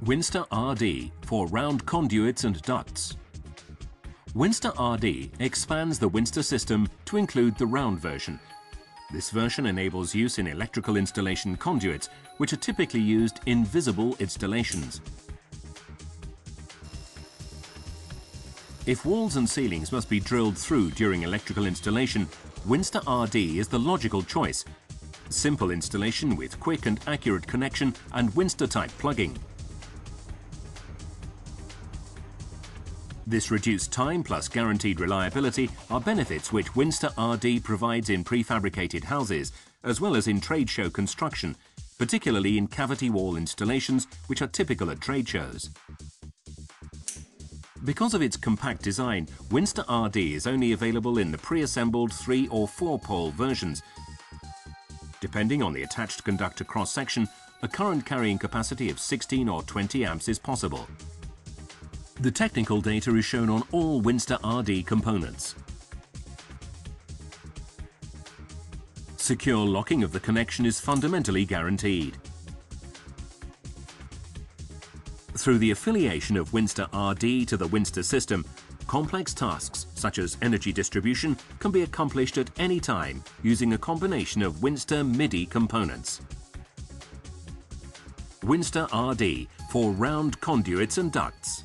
Winsta RD for round conduits and ducts. Winsta RD expands the Winsta system to include the round version. This version enables use in electrical installation conduits, which are typically used in visible installations. If walls and ceilings must be drilled through during electrical installation, Winsta RD is the logical choice. Simple installation with quick and accurate connection and Winsta-type plugging. This reduced time plus guaranteed reliability are benefits which Winsta RD provides in prefabricated houses, as well as in trade show construction, particularly in cavity wall installations which are typical at trade shows. Because of its compact design, Winsta RD is only available in the pre-assembled 3 or 4-pole versions. Depending on the attached conductor cross-section, a current carrying capacity of 16 or 20 amps is possible. The technical data is shown on all Winsta RD components. Secure locking of the connection is fundamentally guaranteed. Through the affiliation of Winsta RD to the Winsta system, complex tasks such as energy distribution can be accomplished at any time using a combination of Winsta MIDI components. Winsta RD for round conduits and ducts.